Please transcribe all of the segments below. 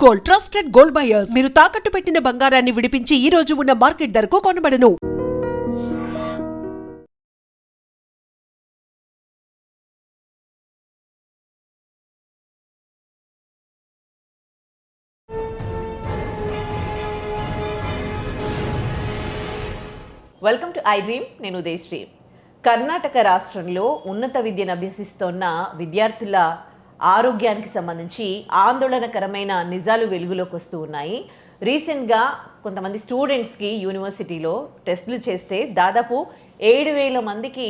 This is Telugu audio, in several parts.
Gold, trusted gold buyers. మీరు తాకట్టు పెట్టిన బంగారాన్ని విడిపించి ఈ రోజు ఉన్న మార్కెట్ ధరకు కొనబడను. Welcome to iDream. నేను ఉదయశ్రీ. కర్ణాటక రాష్ట్రంలో ఉన్నత విద్యను అభ్యసిస్తున్న విద్యార్థుల ఆరోగ్యానికి సంబంధించి ఆందోళనకరమైన నిజాలు వెలుగులోకి వస్తూ ఉన్నాయి. రీసెంట్గా కొంతమంది స్టూడెంట్స్కి యూనివర్సిటీలో టెస్టులు చేస్తే దాదాపు 7,000 మందికి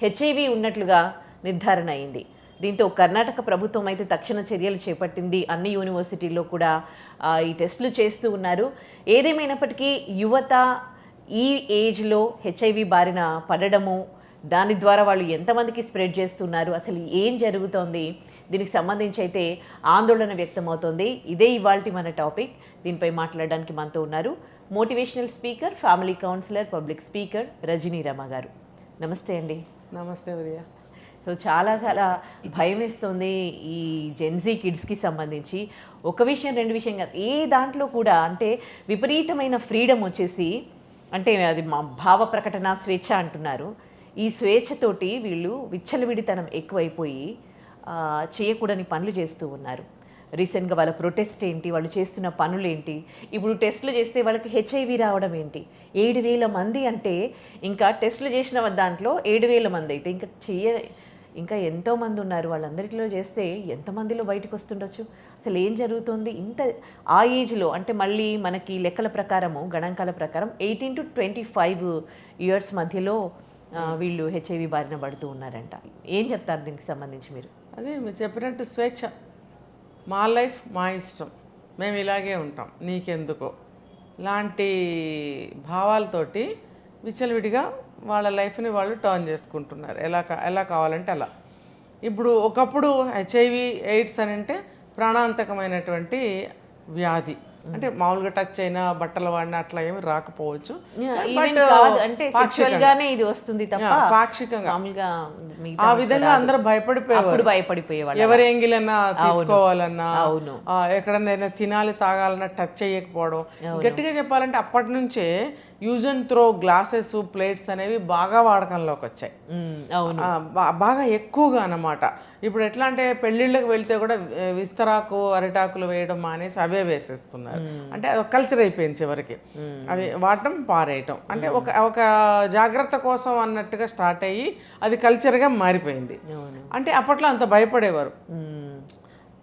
హెచ్ఐవి ఉన్నట్లుగా నిర్ధారణ అయింది. దీంతో కర్ణాటక ప్రభుత్వం అయితే తక్షణ చర్యలు చేపట్టింది. అన్ని యూనివర్సిటీల్లో కూడా ఈ టెస్టులు చేస్తూ ఉన్నారు. ఏదేమైనప్పటికీ యువత ఈ ఏజ్లో హెచ్ఐవి బారిన పడడము, దాని ద్వారా వాళ్ళు ఎంతమందికి స్ప్రెడ్ చేస్తున్నారు, అసలు ఏం జరుగుతోంది, దీనికి సంబంధించి అయితే ఆందోళన వ్యక్తమవుతోంది. ఇదే ఇవాల్టి మన టాపిక్. దీనిపై మాట్లాడడానికి మనతో ఉన్నారు motivational speaker, family counsellor, public speaker Rajani Rama గారు. నమస్తే అండి. నమస్తే ఉదయ. సో చాలా భయం వేస్తుంది ఈ జెన్జీ కిడ్స్కి సంబంధించి. ఒక విషయం రెండు విషయం కాదు, ఏ దాంట్లో కూడా అంటే విపరీతమైన ఫ్రీడమ్ వచ్చేసి, అంటే అది మా భావ ప్రకటన స్వేచ్ఛ అంటున్నారు. ఈ స్వేచ్ఛతోటి వీళ్ళు విచ్చలవిడితనం ఎక్కువైపోయి చేయకూడని పనులు చేస్తూ ఉన్నారు. రీసెంట్గా వాళ్ళ ప్రొటెస్ట్ ఏంటి, వాళ్ళు చేస్తున్న పనులు ఏంటి, ఇప్పుడు టెస్టులు చేస్తే వాళ్ళకి హెచ్ఐవి రావడం ఏంటి. 7,000 మంది అంటే ఇంకా టెస్టులు చేసిన దాంట్లో 7,000 మంది అయితే ఇంకా ఎంతోమంది ఉన్నారు. వాళ్ళందరిలో చేస్తే ఎంతమందిలో బయటకు వస్తుండొచ్చు, అసలు ఏం జరుగుతుంది ఇంత ఆ ఏజ్లో. అంటే మళ్ళీ మనకి లెక్కల ప్రకారము, గణాంకాల ప్రకారం 18 to 25 ఇయర్స్ మధ్యలో వీళ్ళు హెచ్ఐవి బారిన పడుతూ ఉన్నారంట. ఏం చెప్తారు దీనికి సంబంధించి మీరు? అదే మీరు చెప్పినట్టు స్వేచ్ఛ, మా లైఫ్ మా ఇష్టం, మేము ఇలాగే ఉంటాం, నీకెందుకో లాంటి భావాలతోటి విచ్చలవిడిగా వాళ్ళ లైఫ్ని వాళ్ళు టర్న్ చేసుకుంటున్నారు. ఎలా కావాలంటే అలా. ఇప్పుడు ఒకప్పుడు హెచ్ఐవి ఎయిడ్స్ అని అంటే ప్రాణాంతకమైనటువంటి వ్యాధి. అంటే మామూలుగా టచ్ అయినా, బట్టలు వాడినా అట్లా ఏమి రాకపోవచ్చు, అంటే సెక్షువల్గానే ఇది వస్తుంది తప్ప పాక్షికంగా ఆ విధంగా అందరూ భయపడిపోయేవాళ్ళు. ఎవరి ఎంగిలన్నా తీసుకోవాలన్నా, ఎక్కడన్నా తినాలి తాగాలన్నా టచ్ చేయకపోవడం. గట్టిగా చెప్పాలంటే అప్పటి నుంచే use and throw glasses, plates అనేవి బాగా వాడకంలోకి వచ్చాయి. బాగా ఎక్కువగా అన్నమాట. ఇప్పుడు ఎట్లా అంటే పెళ్ళిళ్ళకి వెళ్తే కూడా విస్తరాకు, అరిటాకులు వేయడం మానేసి అవే వేసేస్తున్నారు. అంటే అది కల్చర్ అయిపోయింది చివరికి. అవి వాడటం, పారేయటం, అంటే ఒక జాగ్రత్త కోసం అన్నట్టుగా స్టార్ట్ అయ్యి అది కల్చర్గా మారిపోయింది. అంటే అప్పట్లో అంత భయపడేవారు.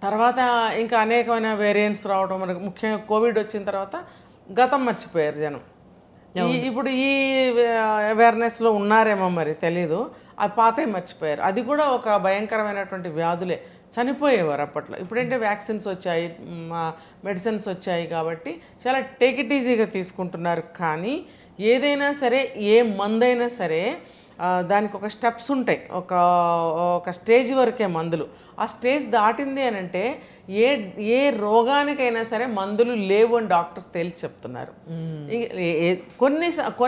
తర్వాత ఇంకా అనేకమైన వేరియంట్స్ రావడం, మనకు ముఖ్యంగా కోవిడ్ వచ్చిన తర్వాత గతం మర్చిపోయారు జనం. ఇప్పుడు ఈ అవేర్నెస్లో ఉన్నారేమో మరి తెలీదు, అది పాతే మర్చిపోయారు. అది కూడా ఒక భయంకరమైనటువంటి వ్యాధులే, చనిపోయేవారు అప్పట్లో. ఇప్పుడంటే వ్యాక్సిన్స్ వచ్చాయి, మెడిసిన్స్ వచ్చాయి కాబట్టి చాలా టేక్ ఇట్ ఈజీగా తీసుకుంటున్నారు. కానీ ఏదైనా సరే, ఏ మందైనా సరే దానికి ఒక స్టెప్స్ ఉంటాయి. ఒక స్టేజ్ వరకే మందులు. ఆ స్టేజ్ దాటింది అని అంటే ఏ రోగానికైనా సరే మందులు లేవు అని డాక్టర్స్ తేల్చి చెప్తున్నారు.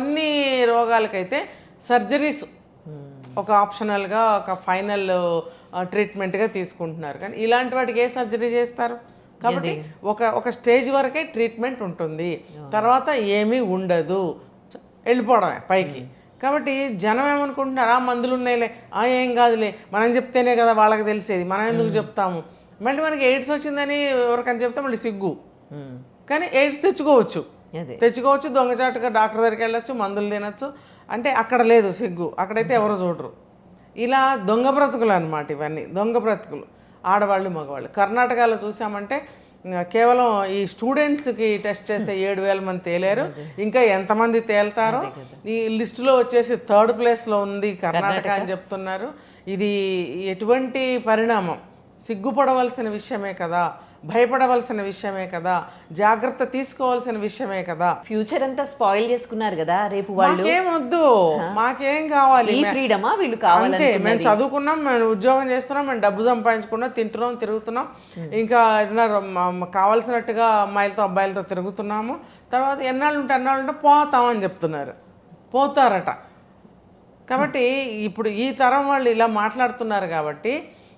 కొన్ని రోగాలకైతే సర్జరీస్ ఒక ఆప్షనల్గా, ఒక ఫైనల్ ట్రీట్మెంట్గా తీసుకుంటున్నారు. కానీ ఇలాంటి వాటికి ఏ సర్జరీ చేస్తారు? కాబట్టి ఒక స్టేజ్ వరకే ట్రీట్మెంట్ ఉంటుంది, తర్వాత ఏమీ ఉండదు, వెళ్ళిపోవడమే పైకి. కాబట్టి జనం ఏమనుకుంటున్నారు, మందులు ఉన్నాయిలే, ఏం కాదులే, మనం చెప్తేనే కదా వాళ్ళకి తెలిసేది, మనం ఎందుకు చెప్తాము. మళ్ళీ మనకి ఎయిడ్స్ వచ్చిందని ఎవరికని చెప్తే మళ్ళీ సిగ్గు. కానీ ఎయిడ్స్ తెచ్చుకోవచ్చు, దొంగచాటుగా డాక్టర్ దగ్గరికి వెళ్ళొచ్చు, మందులు తినచ్చు. అంటే అక్కడ లేదు సిగ్గు, అక్కడైతే ఎవరు చూడరు. ఇలా దొంగ బ్రతుకులు అనమాట ఇవన్నీ, దొంగ బ్రతుకులు, ఆడవాళ్ళు మగవాళ్ళు. కర్ణాటకలో చూసామంటే కేవలం ఈ స్టూడెంట్స్కి టెస్ట్ చేస్తే 7,000 మంది తేలారు. ఇంకా ఎంతమంది తేల్తారో. ఈ లిస్టులో వచ్చేసి 3rd ప్లేస్లో ఉంది కర్ణాటక అని చెప్తున్నారు. ఇది ఎటువంటి పరిణామం? సిగ్గుపడవలసిన విషయమే కదా, భయపడవలసిన విషయమే కదా, జాగ్రత్త తీసుకోవాల్సిన విషయమే కదా. ఫ్యూచర్ అంతా స్పాయిల్ చేసుకున్నారు కదా. రేపు వాళ్ళు ఏమొద్దు, మాకేం కావాలి, ఫ్రీడమా వీళ్ళు కావాలంటే. మేము చదువుకున్నాం, మేము ఉద్యోగం చేస్తున్నాం, మేము డబ్బు సంపాదించుకున్నాం, తింటున్నాం, తిరుగుతున్నాం, ఇంకా ఏదైనా కావాల్సినట్టుగా అమ్మాయిలతో అబ్బాయిలతో తిరుగుతున్నాము. తర్వాత ఎన్నాళ్ళు ఉంటే పోతామని చెప్తున్నారు. పోతారట. కాబట్టి ఇప్పుడు ఈ తరం వాళ్ళు ఇలా మాట్లాడుతున్నారు. కాబట్టి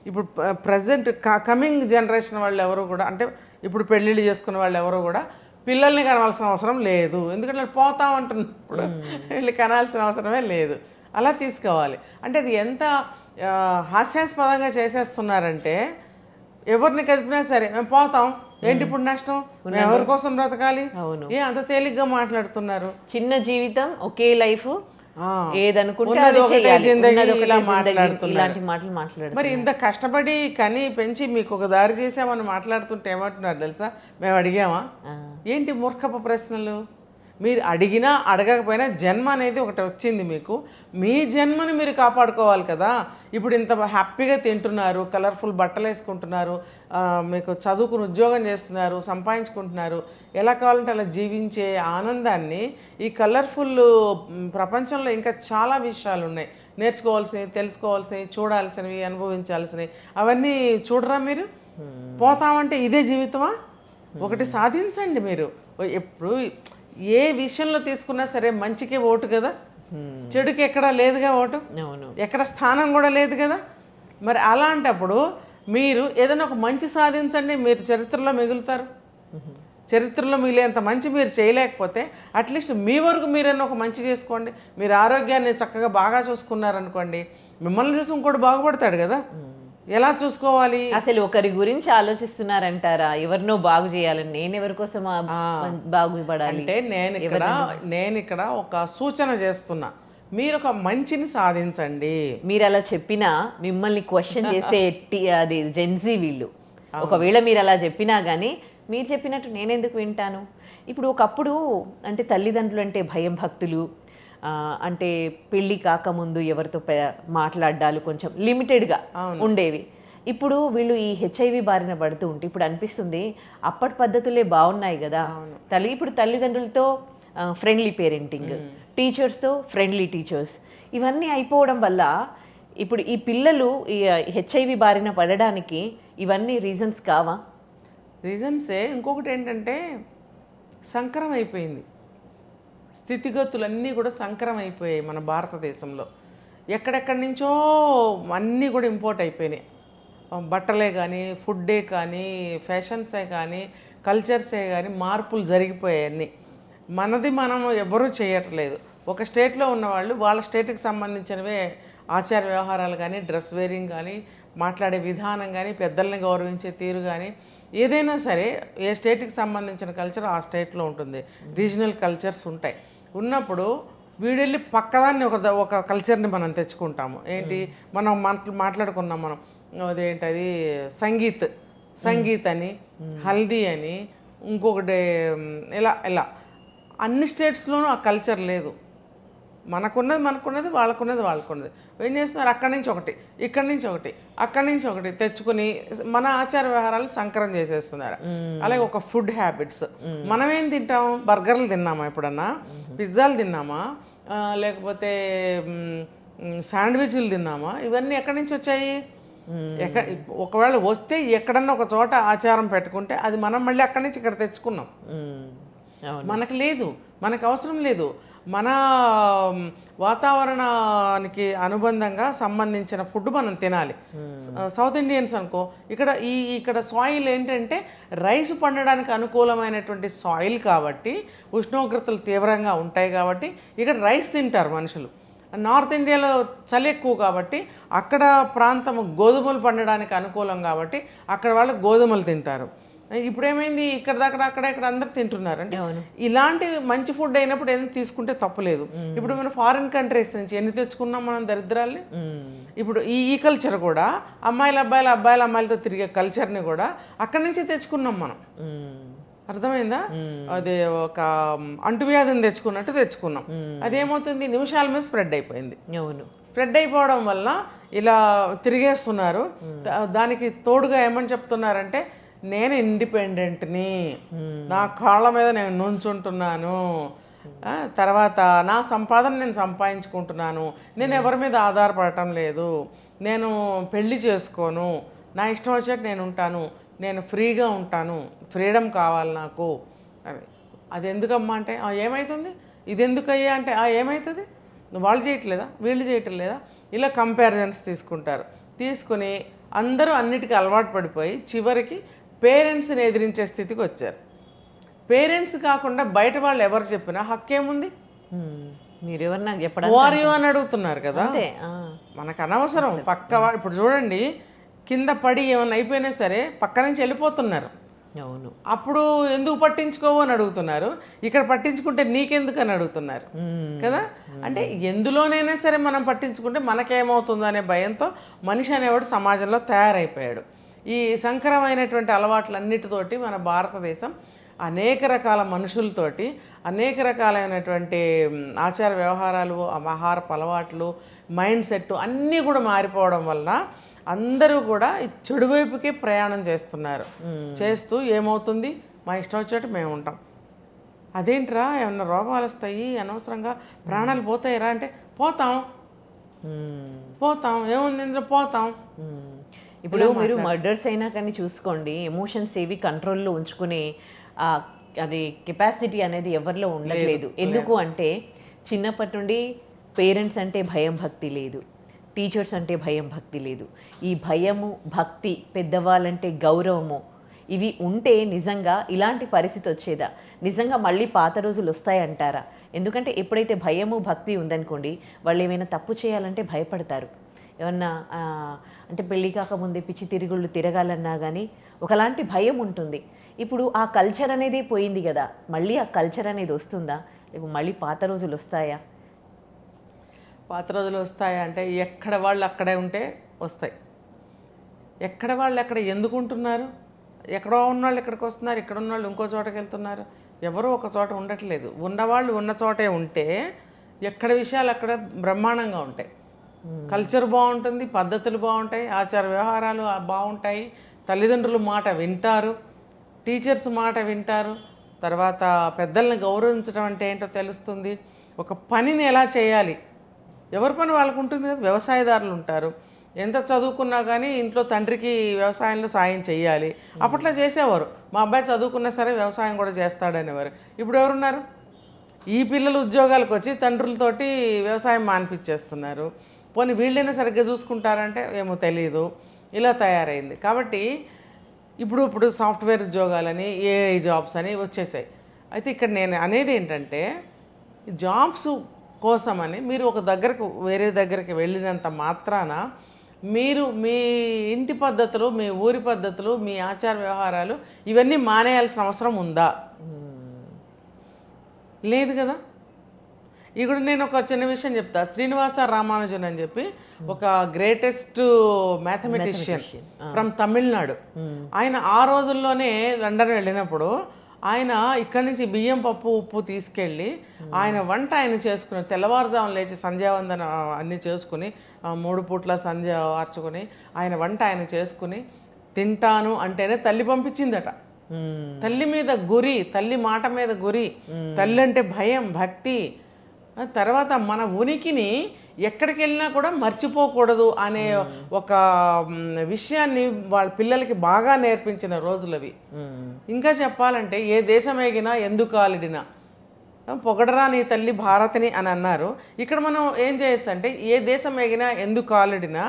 ఇప్పుడు ప్రజెంట్ కమింగ్ జనరేషన్ వాళ్ళు ఎవరు కూడా, అంటే ఇప్పుడు పెళ్ళిళ్ళు చేసుకున్న వాళ్ళు ఎవరు కూడా పిల్లల్ని కనాల్సిన అవసరం లేదు, ఎందుకంటే వాళ్ళు పోతామంటున్నప్పుడు వీళ్ళు కనాల్సిన అవసరమే లేదు. అలా తీసుకోవాలి. అంటే అది ఎంత హాస్యాస్పదంగా చేసేస్తున్నారంటే, ఎవరిని కదిపినా సరే మేము పోతాం, ఏంటి ఇప్పుడు నష్టం, మేము ఎవరి కోసం బ్రతకాలి, అంత తేలిగ్గా మాట్లాడుతున్నారు. చిన్న జీవితం ఒకే లైఫ్, ఏదనుకుంటే ఇలాంటి మాటలు మాట్లాడుతున్నారు. మరి ఇంత కష్టపడి కని పెంచి మీకు ఒక దారి చేసామని మాట్లాడుతుంటే ఏమంటున్నారు తెలుసా? మేము అడిగామా? ఏంటి మూర్ఖపు ప్రశ్నలు? మీరు అడిగినా అడగకపోయినా జన్మ అనేది ఒకటి వచ్చింది మీకు, మీ జన్మని మీరు కాపాడుకోవాలి కదా. ఇప్పుడు ఇంత హ్యాపీగా తింటున్నారు, కలర్ఫుల్ బట్టలు వేసుకుంటున్నారు, మీకు చదువుకుని ఉద్యోగం చేస్తున్నారు, సంపాదించుకుంటున్నారు, ఎలా కావాలంటే అలా జీవించే ఆనందాన్ని ఈ కలర్ఫుల్ ప్రపంచంలో ఇంకా చాలా విషయాలు ఉన్నాయి, నేర్చుకోవాల్సినవి, తెలుసుకోవాల్సినవి, చూడాల్సినవి, అనుభవించాల్సినవి. అవన్నీ చూడరా మీరు? పోతామంటే ఇదే జీవితమా? ఒకటి సాధించండి మీరు. ఎప్పుడు ఏ విషయంలో తీసుకున్నా సరే మంచికే ఓటు కదా, చెడుకి ఎక్కడా లేదుగా ఓటు, ఎక్కడ స్థానం కూడా లేదు కదా. మరి అలాంటప్పుడు మీరు ఏదైనా ఒక మంచి సాధించండి, మీరు చరిత్రలో మిగులుతారు. చరిత్రలో మిగిలేంత మంచి మీరు చేయలేకపోతే అట్లీస్ట్ మీ వరకు మీరైనా ఒక మంచి చేసుకోండి. మీరు ఆరోగ్యాన్ని చక్కగా బాగా చూసుకున్నారనుకోండి, మిమ్మల్ని చూసి ఇంకోటి బాగుపడతాడు కదా. ఎలా చూసుకోవాలి? అసలు ఒకరి గురించి ఆలోచిస్తున్నారంటారా? ఎవరినో బాగు చేయాలని, నేను ఎవరి కోసం బాగుపడాలి అంటే నేను ఇక్కడ ఒక సూచన చేస్తున్నా, మీరు ఒక మంచిని సాధించండి. మీరు అలా చెప్పినా మిమ్మల్ని క్వశ్చన్ చేసే అది జెన్జీ వీళ్ళు. ఒకవేళ మీరు అలా చెప్పినా కానీ మీరు చెప్పినట్టు నేనెందుకు వింటాను? ఇప్పుడు ఒకప్పుడు అంటే తల్లిదండ్రులు అంటే భయం భక్తులు, అంటే పెళ్ళి కాకముందు ఎవరితో మాట్లాడాలు కొంచెం లిమిటెడ్గా ఉండేవి. ఇప్పుడు వీళ్ళు ఈ హెచ్ఐవి బారిన పడుతూ ఉంటే ఇప్పుడు అనిపిస్తుంది అప్పటి పద్ధతులే బాగున్నాయి కదా. ఇప్పుడు తల్లిదండ్రులతో ఫ్రెండ్లీ పేరెంటింగ్, టీచర్స్తో ఫ్రెండ్లీ టీచర్స్, ఇవన్నీ అయిపోవడం వల్ల ఇప్పుడు ఈ పిల్లలు ఈ హెచ్ఐవి బారిన పడడానికి ఇవన్నీ రీజన్స్ కావా? రీజన్సే. ఇంకొకటి ఏంటంటే సంకరం అయిపోయింది, స్థితిగతులన్నీ కూడా సంకరం అయిపోయాయి మన భారతదేశంలో. ఎక్కడెక్కడి నుంచో అన్నీ కూడా ఇంపోర్ట్ అయిపోయినాయి. బట్టలే కానీ, ఫుడ్డే కానీ, ఫ్యాషన్సే కానీ, కల్చర్సే కానీ మార్పులు జరిగిపోయాయి అన్నీ. మనది మనం ఎవరూ చేయట్లేదు. ఒక స్టేట్లో ఉన్నవాళ్ళు వాళ్ళ స్టేట్కి సంబంధించినవే ఆచార వ్యవహారాలు కానీ, డ్రెస్ వేరింగ్ కానీ, మాట్లాడే విధానం కానీ, పెద్దల్ని గౌరవించే తీరు కానీ, ఏదైనా సరే ఏ స్టేట్కి సంబంధించిన కల్చర్ ఆ స్టేట్లో ఉంటుంది. రీజనల్ కల్చర్స్ ఉంటాయి. ఉన్నప్పుడు వీడెళ్ళి పక్కదాన్ని ఒక కల్చర్ని మనం తెచ్చుకుంటాము. ఏంటి మనం మాట్లాడుకున్నాం మనం, అదేంటది సంగీత్ అని, హల్దీ అని, ఇంకొకటి ఇలా అన్ని స్టేట్స్లోనూ ఆ కల్చర్ లేదు. మనకున్నది వాళ్ళకున్నది. ఏం చేస్తున్నారు? అక్కడి నుంచి ఒకటి, ఇక్కడి నుంచి ఒకటి, అక్కడి నుంచి ఒకటి తెచ్చుకుని మన ఆచార వ్యవహారాలు సంకరం చేసేస్తున్నారు. అలాగే ఒక ఫుడ్ హ్యాబిట్స్, మనం ఏం తింటాం? బర్గర్లు తిన్నామా ఎప్పుడన్నా? పిజ్జాలు తిన్నామా? లేకపోతే శాండ్విచ్లు తిన్నామా? ఇవన్నీ ఎక్కడి నుంచి వచ్చాయి? ఒకవేళ వస్తే ఎక్కడన్నా ఒక చోట ఆచారం పెట్టుకుంటే అది మనం మళ్ళీ అక్కడి నుంచి ఇక్కడ తెచ్చుకున్నాం. మనకు లేదు, మనకు అవసరం లేదు. మన వాతావరణానికి అనుబంధంగా సంబంధించిన ఫుడ్ మనం తినాలి. సౌత్ ఇండియన్స్ అనుకో, ఇక్కడ సాయిల్ ఏంటంటే రైస్ పండడానికి అనుకూలమైనటువంటి సాయిల్ కాబట్టి, ఉష్ణోగ్రతలు తీవ్రంగా ఉంటాయి కాబట్టి ఇక్కడ రైస్ తింటారు మనుషులు. నార్త్ ఇండియాలో చలి ఎక్కువ కాబట్టి అక్కడ ప్రాంతం గోధుమలు పండడానికి అనుకూలం కాబట్టి అక్కడ వాళ్ళు గోధుమలు తింటారు. ఇప్పుడు ఏమైంది? ఇక్కడ దాకా ఇక్కడ అందరు తింటున్నారు. అంటే ఇలాంటి మంచి ఫుడ్ అయినప్పుడు ఏదైనా తీసుకుంటే తప్పులేదు. ఇప్పుడు మనం ఫారిన్ కంట్రీస్ నుంచి ఎన్ని తెచ్చుకున్నాం మనం దరిద్రాల్ని. ఇప్పుడు ఈ కల్చర్ కూడా అమ్మాయిలతో తిరిగే కల్చర్ని కూడా అక్కడి నుంచి తెచ్చుకున్నాం మనం. అర్థమైందా? అదే ఒక అంటువ్యాధిని తెచ్చుకున్నట్టు తెచ్చుకున్నాం. అదేమవుతుంది? నిమిషాల మీద స్ప్రెడ్ అయిపోయింది. స్ప్రెడ్ అయిపోవడం వల్ల ఇలా తిరిగేస్తున్నారు. దానికి తోడుగా ఏమని చెప్తున్నారంటే, నేను ఇండిపెండెంట్ని, నా కాళ్ళ మీద నేను నుంచుంటున్నాను, తర్వాత నా సంపాదన నేను సంపాదించుకుంటున్నాను, నేను ఎవరి మీద ఆధారపడటం లేదు, నేను పెళ్లి చేసుకోను, నా ఇష్టం వచ్చినట్టు నేను ఉంటాను, నేను ఫ్రీగా ఉంటాను, ఫ్రీడమ్ కావాలి నాకు. అది ఎందుకమ్మా అంటే ఏమవుతుంది? ఇది ఎందుకయ్యా అంటే ఏమవుతుంది? వాళ్ళు చేయట్లేదా, వీళ్ళు చేయటం లేదా? ఇలా కంపారిజన్స్ తీసుకుంటారు. తీసుకుని అందరూ అన్నిటికీ అలవాటు పడిపోయి చివరికి పేరెంట్స్ని ఎదిరించే స్థితికి వచ్చారు. పేరెంట్స్ కాకుండా బయట వాళ్ళు ఎవరు చెప్పినా హక్కేముంది? మీరెవరు నాకు చెప్పడం వారియు అని అడుగుతున్నారు కదా, మనకు అనవసరం. ఇప్పుడు చూడండి, కింద పడి ఏమన్నా అయిపోయినా సరే పక్క నుంచి వెళ్ళిపోతున్నారు. అవును, అప్పుడు ఎందుకు పట్టించుకోవు అని అడుగుతున్నారు, ఇక్కడ పట్టించుకుంటే నీకెందుకు అని అడుగుతున్నారు కదా. అంటే ఎందులోనైనా సరే మనం పట్టించుకుంటే మనకేమవుతుందో అనే భయంతో మనిషి అనేవాడు సమాజంలో తయారైపోయాడు. ఈ సంకరమైనటువంటి అలవాట్లన్నిటితోటి మన భారతదేశం అనేక రకాల మనుషులతోటి అనేక రకాలైనటువంటి ఆచార వ్యవహారాలు, ఆహారపు అలవాట్లు, మైండ్ సెట్ అన్నీ కూడా మారిపోవడం వల్ల అందరూ కూడా చెడు వైపుకే ప్రయాణం చేస్తున్నారు. చేస్తూ ఏమవుతుంది, మా ఇష్టం వచ్చేట్టు మేము ఉంటాం. అదేంట్రా ఏమన్నా రోగాలు వస్తాయి, అనవసరంగా ప్రాణాలు పోతాయిరా అంటే పోతాం ఏముంది ఇందులో పోతాం. ఇప్పుడు మీరు మర్డర్స్ అయినా కానీ చూసుకోండి, ఎమోషన్స్ ఏవి కంట్రోల్లో ఉంచుకునే అది కెపాసిటీ అనేది ఎవరిలో ఉండట్లేదు. ఎందుకు అంటే చిన్నప్పటి నుండి పేరెంట్స్ అంటే భయం భక్తి లేదు, టీచర్స్ అంటే భయం భక్తి లేదు. ఈ భయము భక్తి, పెద్దవాళ్ళంటే గౌరవము, ఇవి ఉంటే నిజంగా ఇలాంటి పరిస్థితి వచ్చేదా? నిజంగా మళ్ళీ పాత రోజులు వస్తాయంటారా? ఎందుకంటే ఎప్పుడైతే భయము భక్తి ఉందనుకోండి, వాళ్ళు ఏమైనా తప్పు చేయాలంటే భయపడతారు. ఏమన్నా అంటే పెళ్ళి కాకముందే పిచ్చి తిరుగుళ్ళు తిరగాలన్నా కానీ ఒకలాంటి భయం ఉంటుంది. ఇప్పుడు ఆ కల్చర్ అనేది పోయింది కదా, మళ్ళీ ఆ కల్చర్ అనేది వస్తుందా? లేకపోతే మళ్ళీ పాత రోజులు వస్తాయా? పాత రోజులు వస్తాయా అంటే ఎక్కడ వాళ్ళు అక్కడే ఉంటే వస్తాయి. ఎక్కడ వాళ్ళు ఎక్కడ ఎందుకు ఉంటున్నారు? ఎక్కడో ఉన్నవాళ్ళు ఇక్కడికి వస్తున్నారు, ఇక్కడ ఉన్నవాళ్ళు ఇంకో చోటకి వెళ్తున్నారు. ఎవరు ఒక చోట ఉండట్లేదు. ఉన్నవాళ్ళు ఉన్న చోటే ఉంటే ఎక్కడ విషయాలు అక్కడ బ్రహ్మాండంగా ఉంటాయి. కల్చర్ బాగుంటుంది, పద్ధతులు బాగుంటాయి, ఆచార వ్యవహారాలు బాగుంటాయి, తల్లిదండ్రుల మాట వింటారు, టీచర్స్ మాట వింటారు, తర్వాత పెద్దల్ని గౌరవించడం అంటే ఏంటో తెలుస్తుంది. ఒక పనిని ఎలా చేయాలి, ఎవరి పని వాళ్ళకు ఉంటుంది కదా. వ్యవసాయదారులు ఉంటారు, ఎంత చదువుకున్నా కానీ ఇంట్లో తండ్రికి వ్యవసాయంలో సాయం చేయాలి. అప్పట్లో చేసేవారు, మా అబ్బాయి చదువుకున్నా సరే వ్యవసాయం కూడా చేస్తాడనేవారు. ఇప్పుడు ఎవరున్నారు? ఈ పిల్లలు ఉద్యోగాలకు వచ్చి తండ్రులతోటి వ్యవసాయం మానిపించేస్తున్నారు. పోనీ వీళ్ళైనా సరిగ్గా చూసుకుంటారంటే ఏమో తెలియదు. ఇలా తయారైంది. కాబట్టి ఇప్పుడు సాఫ్ట్వేర్ ఉద్యోగాలని, ఏఐ జాబ్స్ అని వచ్చేసాయి. అయితే ఇక్కడ నేను అనేది ఏంటంటే, జాబ్స్ కోసమని మీరు ఒక దగ్గరకు వేరే దగ్గరికి వెళ్ళినంత మాత్రాన మీరు మీ ఇంటి పద్ధతులు, మీ ఊరి పద్ధతులు, మీ ఆచార వ్యవహారాలు ఇవన్నీ మానేయాల్సిన అవసరం ఉందా? లేదు కదా. ఇప్పుడు నేను ఒక చిన్న విషయం చెప్తా. శ్రీనివాస రామానుజన్ అని చెప్పి ఒక గ్రేటెస్ట్ మ్యాథమెటిషియన్ ఫ్రమ్ తమిళనాడు. ఆయన ఆ రోజుల్లోనే లండన్ వెళ్ళినప్పుడు ఆయన ఇక్కడి నుంచి బియ్యం, పప్పు, ఉప్పు తీసుకెళ్ళి ఆయన వంట ఆయన చేసుకుని తెల్లవారుజామున లేచి సంధ్యావందన అన్నీ చేసుకుని 3 పూట్ల సంధ్య వార్చుకుని ఆయన వంట ఆయన చేసుకుని తింటాను అంటేనే తల్లి పంపించిందట. తల్లి మీద గురి, తల్లి మాట మీద గురి, తల్లి అంటే భయం భక్తి. తర్వాత మన ఉనికిని ఎక్కడికి వెళ్ళినా కూడా మర్చిపోకూడదు అనే ఒక విషయాన్ని వాళ్ళ పిల్లలకి బాగా నేర్పించిన రోజులవి. ఇంకా చెప్పాలంటే ఏ దేశం ఎగినా ఎందుకు ఆలిడినా పొగడరా నీ తల్లి భారతిని అని అన్నారు. ఇక్కడ మనం ఏం చేయొచ్చు అంటే ఏ దేశం ఎగినా ఎందుకు ఆలిడినా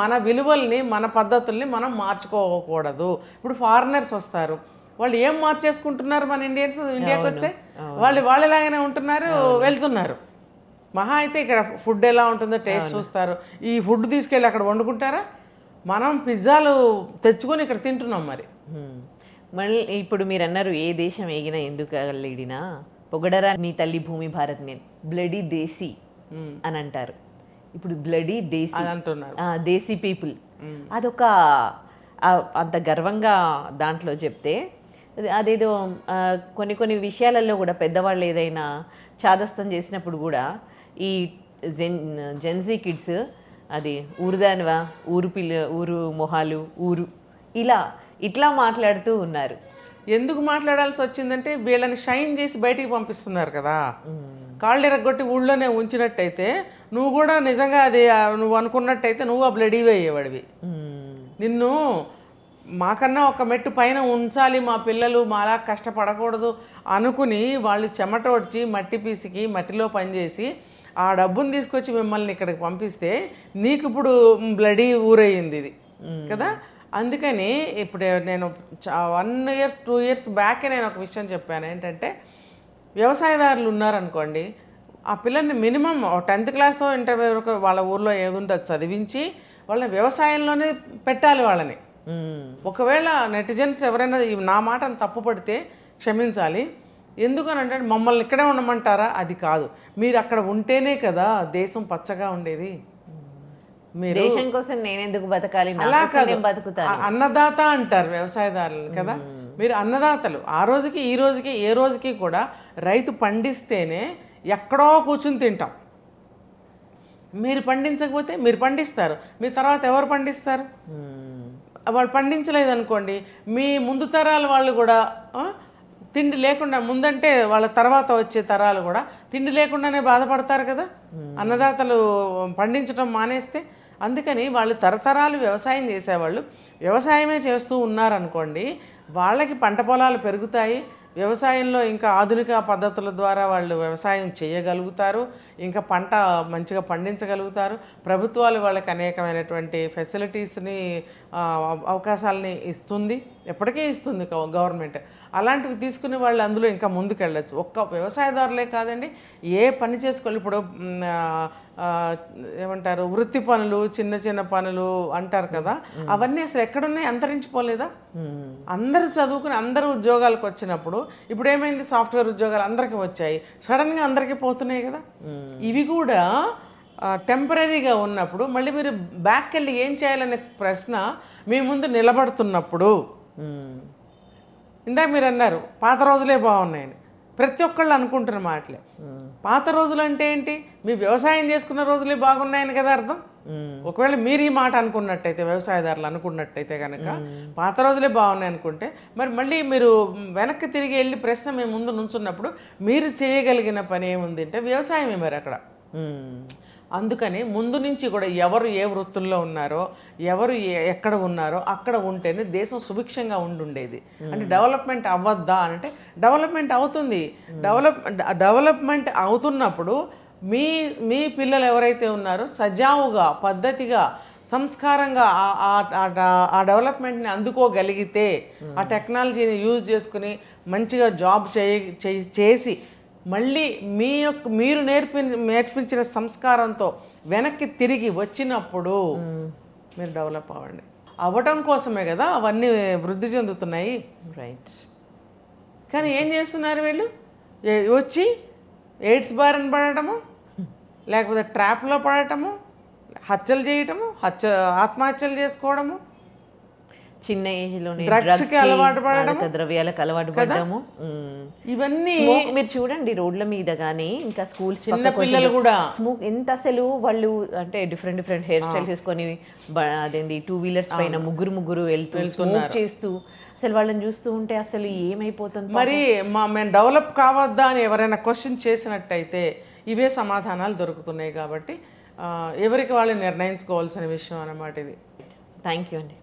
మన విలువల్ని, మన పద్ధతుల్ని మనం మార్చుకోకూడదు. ఇప్పుడు ఫారినర్స్ వస్తారు, వాళ్ళు ఏం మార్చేసుకుంటున్నారు? మన ఇండియాకి వస్తే వాళ్ళు ఎలాగైనా ఉంటున్నారు, వెళ్తున్నారు. మహా అయితే ఇక్కడ ఫుడ్ ఎలా ఉంటుందో టేస్ట్ చూస్తారు. ఈ ఫుడ్ తీసుకెళ్ళి అక్కడ వండుకుంటారా? మనం పిజ్జాలు తెచ్చుకొని ఇక్కడ తింటున్నాం. మళ్ళీ ఇప్పుడు మీరు అన్నారు ఏ దేశం ఎగినా ఎందుకు లేడినా పొగడరా నీ తల్లి భూమి భారత్, నేను బ్లడీ దేశీ అని అంటారు. ఇప్పుడు బ్లడీ దేశీ అంటున్నారు, దేశీ పీపుల్. అదొక అంత గర్వంగా దాంట్లో చెప్తే అదేదో కొన్ని విషయాలలో కూడా పెద్దవాళ్ళు ఏదైనా చాదస్తం చేసినప్పుడు కూడా ఈ జెన్జీ కిడ్స్ అది ఊరుదానివా, ఊరు మొహాలు, ఊరు ఇట్లా మాట్లాడుతూ ఉన్నారు. ఎందుకు మాట్లాడాల్సి వచ్చిందంటే వీళ్ళని షైన్ చేసి బయటికి పంపిస్తున్నారు కదా. కాళ్ళు ఎరగొట్టి ఊళ్ళోనే ఉంచినట్టయితే నువ్వు కూడా నిజంగా అది నువ్వు అనుకున్నట్టయితే నువ్వు ఆ బ్లడీ అయ్యేవాడివి. నిన్ను మాకన్నా ఒక మెట్టు పైన ఉంచాలి, మా పిల్లలు మాలా కష్టపడకూడదు అనుకుని వాళ్ళు చెమట వచ్చి మట్టి పీసికి మట్టిలో పనిచేసి ఆ డబ్బును తీసుకొచ్చి మిమ్మల్ని ఇక్కడికి పంపిస్తే నీకు ఇప్పుడు బ్లడీ ఊరయ్యింది ఇది కదా. అందుకని ఇప్పుడు నేను 1 year 2 years బ్యాకే నేను ఒక విషయం చెప్పాను ఏంటంటే, వ్యవసాయదారులు ఉన్నారనుకోండి, ఆ పిల్లల్ని మినిమం 10th క్లాస్ ఇంటర్ వరకు వాళ్ళ ఊర్లో ఏదుంటే చదివించి వాళ్ళని వ్యవసాయంలోనే పెట్టాలి వాళ్ళని. ఒకవేళ నెటిజన్స్ ఎవరైనా నా మాటను తప్పుపడితే క్షమించాలి. ఎందుకనంటే మమ్మల్ని ఇక్కడే ఉండమంటారా? అది కాదు. మీరు అక్కడ ఉంటేనే కదా దేశం పచ్చగా ఉండేది. మీరు దేశం కోసం నేనెందుకు బతకాలి, అలా కాదు, అన్నదాత అంటారు వ్యవసాయదారులు కదా. మీరు అన్నదాతలు. ఆ రోజుకి ఈ రోజుకి ఏ రోజుకి కూడా రైతు పండిస్తేనే ఎక్కడో కూర్చుని తింటాం. మీరు పండించకపోతే మీరు పండిస్తారు, మీ తర్వాత ఎవరు పండిస్తారు? వాళ్ళు పండించలేదు అనుకోండి, మీ ముందు తరాల వాళ్ళు కూడా తిండి లేకుండా, ముందంటే వాళ్ళ తర్వాత వచ్చే తరాలు కూడా తిండి లేకుండానే బాధపడతారు కదా అన్నదాతలు పండించడం మానేస్తే. అందుకని వాళ్ళు తరతరాలు వ్యవసాయం చేసేవాళ్ళు వ్యవసాయమే చేస్తూ ఉన్నారనుకోండి, వాళ్ళకి పంట పొలాలు పెరుగుతాయి. వ్యవసాయంలో ఇంకా ఆధునిక పద్ధతుల ద్వారా వాళ్ళు వ్యవసాయం చేయగలుగుతారు, ఇంకా పంట మంచిగా పండించగలుగుతారు. ప్రభుత్వాలు వాళ్ళకి అనేకమైనటువంటి ఫెసిలిటీస్ని అవకాశాలని ఇస్తుంది, ఎప్పటికీ ఇస్తుంది గవర్నమెంట్. అలాంటివి తీసుకుని వాళ్ళు అందులో ఇంకా ముందుకెళ్ళచ్చు. ఒక్క వ్యవసాయదారులే కాదండి, ఏ పని చేసుకోవాలి. ఇప్పుడు ఏమంటారు, వృత్తి పనులు, చిన్న చిన్న పనులు అంటారు కదా, అవన్నీ అసలు ఎక్కడున్నాయి? అంతరించిపోలేదా? అందరూ చదువుకుని అందరూ ఉద్యోగాలకు వచ్చినప్పుడు ఇప్పుడు ఏమైంది? సాఫ్ట్వేర్ ఉద్యోగాలు అందరికీ వచ్చాయి, సడన్గా అందరికీ పోతున్నాయి కదా. ఇవి కూడా టెంపరీగా ఉన్నప్పుడు మళ్ళీ మీరు బ్యాక్ వెళ్ళి ఏం చేయాలనే ప్రశ్న మీ ముందు నిలబడుతున్నప్పుడు, ఇందాక మీరు అన్నారు పాత రోజులే బాగున్నాయని, ప్రతి ఒక్కళ్ళు అనుకుంటున్న మాటలే. పాత రోజులు అంటే ఏంటి? మీ వ్యవసాయం చేసుకున్న రోజులే బాగున్నాయని కదా అర్థం. ఒకవేళ మీరు ఈ మాట అనుకున్నట్టయితే, వ్యవసాయదారులు అనుకున్నట్టయితే కనుక పాత రోజులే బాగున్నాయి అనుకుంటే, మరి మళ్ళీ మీరు వెనక్కి తిరిగి వెళ్ళి ప్రశ్న మీ ముందు నుంచున్నప్పుడు మీరు చేయగలిగిన పని ఏముంది అంటే వ్యవసాయమే మరి అక్కడ. అందుకని ముందు నుంచి కూడా ఎవరు ఏ వృత్తుల్లో ఉన్నారో, ఎవరు ఎక్కడ ఉన్నారో అక్కడ ఉంటేనే దేశం సుభిక్షంగా ఉండుండేది. అంటే డెవలప్మెంట్ అవ్వద్దా అంటే డెవలప్మెంట్ అవుతుంది. డెవలప్మెంట్ అవుతున్నప్పుడు మీ పిల్లలు ఎవరైతే ఉన్నారో సజావుగా, పద్ధతిగా, సంస్కారంగా ఆ డెవలప్మెంట్ని అందుకోగలిగితే, ఆ టెక్నాలజీని యూజ్ చేసుకుని మంచిగా జాబ్ చేసి మళ్ళీ మీరు నేర్పించిన సంస్కారంతో వెనక్కి తిరిగి వచ్చినప్పుడు మీరు డెవలప్ అవ్వండి. అవ్వటం కోసమే కదా అవన్నీ వృద్ధి చెందుతున్నాయి. రైట్. కానీ ఏం చేస్తున్నారు వీళ్ళు? వచ్చి ఎయిడ్స్ బారిన పడటము, లేకపోతే ట్రాప్లో పడటము, హత్యలు చేయటము, ఆత్మహత్యలు చేసుకోవడము, చిన్న ఏజ్ లోనే డ్రగ్స్కి అలవాటు పడడం, ద్రవ్యాలకు అలవాటు పడడము, ఇవన్నీ మీరు చూడండి రోడ్ల మీద కానీ ఇంకా స్కూల్స్ చిన్న పిల్లలు కూడా స్మోక్ ఎంత అసలు వాళ్ళు అంటే డిఫరెంట్ హెయిర్ స్టైల్స్ వేసుకొని అదేంది 2 వీలర్స్ పైన ముగ్గురు వెళ్తూ స్మోక్ చేస్తూ అసలు వాళ్ళని చూస్తూ ఉంటే అసలు ఏమైపోతుంది. మరి మేము డెవలప్ కావద్దా అని ఎవరైనా క్వశ్చన్ చేసినట్టయితే ఇవే సమాధానాలు దొరుకుతున్నాయి. కాబట్టి ఎవరికి వాళ్ళు నిర్ణయించుకోవాల్సిన విషయం అన్నమాట ఇది. థ్యాంక్ యూ అండి.